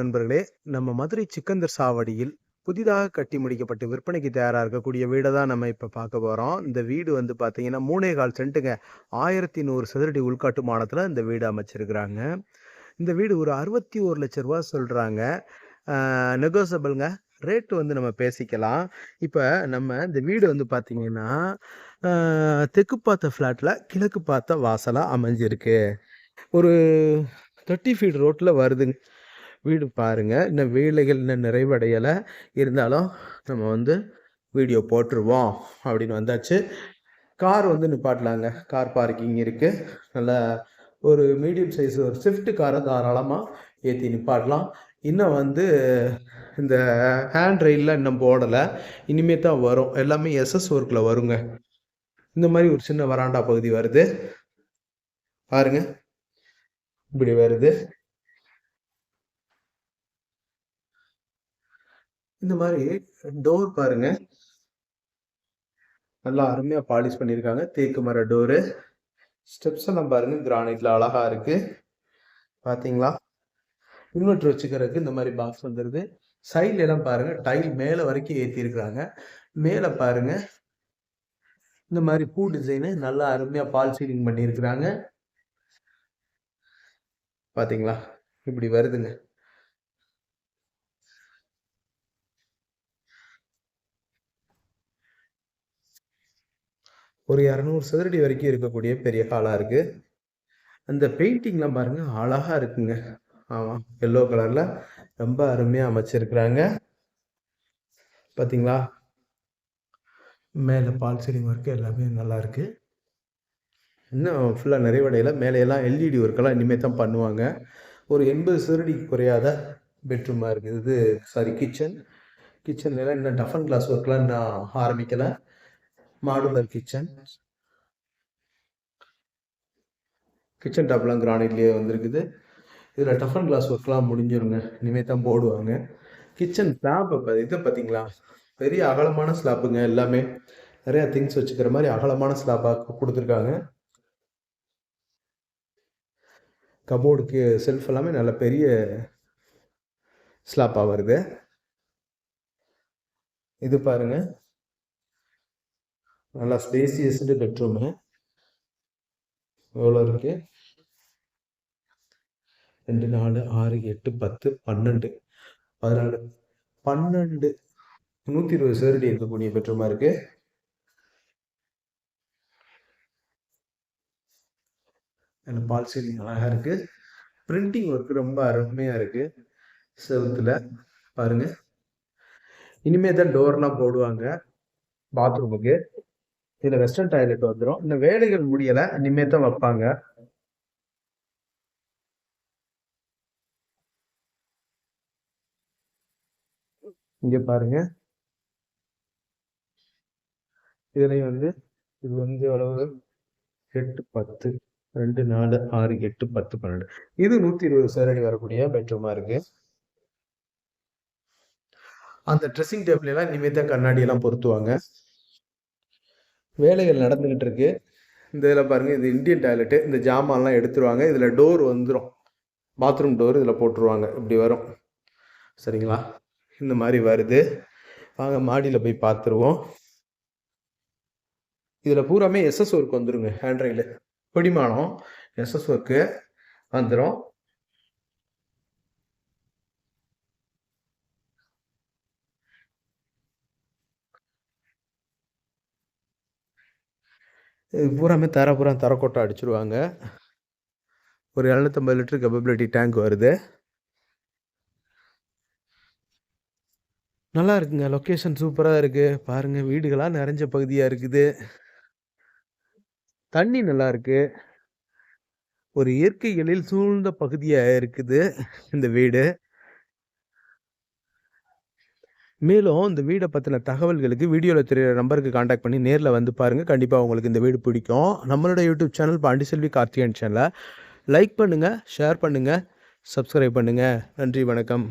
நண்பர்களே, நம்ம மதுரை சிக்கந்தர் சாவடியில் புதிதாக கட்டி முடிக்கப்பட்டு விற்பனைக்கு தயாரா இருக்கக்கூடிய வீட தான் நம்ம இப்ப பார்க்க போறோம். இந்த வீடு வந்து பார்த்தீங்கன்னா, 3 1/4 சென்ட்டுங்க. 1100 சதுரடி உள்கட்டுமானத்துல இந்த வீடு அமைச்சிருக்கிறாங்க. இந்த வீடு ஒரு ரூ. 61,00,000 சொல்றாங்க. நெகோசியபிள்ங்க. ரேட் வந்து நம்ம பேசிக்கலாம். இப்ப நம்ம இந்த வீடு வந்து பார்த்தீங்கன்னா, அ தெற்கு பார்த்த ஃப்ளாட்ல கிழக்கு பார்த்த வாசலா அமைஞ்சிருக்கு. ஒரு 30 ஃபீட் ரோட்ல வருதுங்க. வீடு பாருங்க. இன்னும் வேலைகள் இன்னும் நிறைவடையல. இருந்தாலும் நம்ம வந்து வீடியோ போட்டுருவோம் அப்படின்னு வந்தாச்சு. கார் வந்து நிப்பாட்டலாங்க. கார் பார்க்கிங் இருக்கு. நல்லா ஒரு மீடியம் சைஸ் ஒரு ஸ்விஃப்ட் கார தாராளமா ஏத்தி நிப்பாட்டலாம். இன்னும் வந்து இந்த ஹேண்ட் ரெயில்லாம் இன்னும் போடல. இனிமே தான் வரும். எல்லாமே எஸ்எஸ் ஒர்க்ல வருங்க. இந்த மாரி ஒரு சின்ன வராண்டா பகுதி வருது. பாருங்க. இப்படி வருது. இந்த மாரி டோர் பாருங்க. நல்லா அருமையா பாலிஷ் பண்ணியிருக்காங்க. தேக்கு மர டோரு. ஸ்டெப்ஸ் எல்லாம் பாருங்க. கிரானைட்ல அழகா இருக்கு. பாத்தீங்களா? இன்வெர்டர் வச்சுக்கிறதுக்கு இந்த மாரி பாக்ஸ் வந்துருது. சைட்ல எல்லாம் பாருங்க. டைல் மேல வரைக்கும் ஏத்தியிருக்கிறாங்க. மேல பாருங்க. இந்த மாரி பூ டிசைனு நல்லா அருமையா பால் சீலிங் பண்ணியிருக்கிறாங்க. பாத்தீங்களா? இப்படி வருதுங்க. ஒரு 200 சதுரடி வரைக்கும் இருக்கக்கூடிய பெரிய ஹாலா இருக்கு. அந்த பெயிண்டிங்லாம் பாருங்க. அழகா இருக்குங்க. ஆமா. எல்லோ கலர்ல ரொம்ப அருமையா அமைச்சிருக்கிறாங்க. பாத்தீங்களா? மேல பால் சீலிங் ஒர்க் எல்லாமே நல்லா இருக்கு. இன்னும் ஃபுல்லா நிறைவடையல. மேலையெல்லாம் எல்இடி ஒர்க்கெல்லாம் இனிமே தான் பண்ணுவாங்க. ஒரு 80 சதுரடிக்கு குறையாத பெட்ரூமா இருக்குது. இது சாரி கிச்சன். கிச்சன்லலாம் இன்னும் டஃப் அண்ட் கிளாஸ் ஒர்க்லாம் இன்னும் ஆரம்பிக்கல. Modular kitchen. கிச்சன் டாப்லாம் கிரானைட்லயே வந்திருக்குது. இதுல டஃப் அண்ட் கிளாஸ் ஒர்க்லாம் முடிஞ்சிருங்க. இனிமே தான் போடுவாங்க. கிச்சன் ஸ்லாப் இத பார்த்தீங்களா? பெரிய அகலமான ஸ்லாப்புங்க எல்லாமே. நிறைய திங்ஸ் வச்சுக்கிற மாரி அகலமான ஸ்லாப்பா குடுத்துருக்காங்க. கபோர்டுக்கு செல்ஃப் எல்லாமே நல்ல பெரிய ஸ்லாப்பா வருது. இது பாருங்க. நல்லா ஸ்பேசியஸ்டு பெட்ரூமு. எவ்வளோ இருக்கு? 2, 4, 6, 8, 10, 12, 14, 12 120 சதுரடி இருக்கக்கூடிய பெட்ரூமா இருக்கு. அதில் பால் சீலிங் அழகா இருக்கு. பிரிண்டிங் ஒர்க் ரொம்ப அருமையா இருக்கு. செவுத்துல பாருங்க. இனிமே தான் டோர்லாம் போடுவாங்க பாத்ரூமுக்கு. இதுல வெஸ்டர்ன் டாய்லெட் வந்துடும். இந்த வேலைகள் முடியல. இனிமே தான் வைப்பாங்க. இங்க பாருங்க. இதுலயும் வந்து இது வந்து எவ்வளவு 8, 10, 2, 4, 6, 8, 10, 12. இது 120 சதுரடி வரக்கூடிய பெட்ரூமா இருக்கு. அந்த ட்ரெஸ்ஸிங் டேபிள் எல்லாம் இனிமே தான் கண்ணாடி எல்லாம் பொருத்துவாங்க. வேலைகள் நடந்துகிட்டு இருக்கு. இந்த இதில் பாருங்க. இது இந்தியன் டாய்லெட்டு. இந்த ஜாமான்லாம் எடுத்துருவாங்க. இதுல டோர் வந்துடும். பாத்ரூம் டோர் இதுல போட்டுருவாங்க. இப்படி வரும். சரிங்களா? இந்த மாதிரி வருது. வாங்க மாடியில போய் பார்த்துருவோம். இதுல பூராமே எஸ்எஸ் ஒர்க் வந்துருங்க. ஹேண்ட் ரெயிலு பிடிமானம் எஸ்எஸ் ஒர்க்கு வந்துடும். இது பூராமே தரக்கோட்டை அடிச்சிருவாங்க. ஒரு 750 லிட்டர் கேப்பபிலிட்டி டேங்க் வருது. நல்லா இருக்குங்க. லொக்கேஷன் சூப்பரா இருக்கு. பாருங்க வீடுகளா நிறைஞ்ச பகுதியா இருக்குது. தண்ணி நல்லா இருக்கு. ஒரு இயற்கை எழில் சூழ்ந்த பகுதியா இருக்குது இந்த வீடு. மேலும் இந்த வீட பத்தின தகவல்களுக்கு வீடியோல தெரியிற நம்பருக்கு கான்டாக்ட் பண்ணி நேர்ல வந்து பாருங்க. கண்டிப்பா உங்களுக்கு இந்த வீடு பிடிக்கும். நம்மளோட யூடியூப் சேனல் பாண்டிச்செல்வி கார்த்திகேயன் சேனலை லைக் பண்ணுங்க, ஷேர் பண்ணுங்க, சப்ஸ்கிரைப் பண்ணுங்க. நன்றி, வணக்கம்.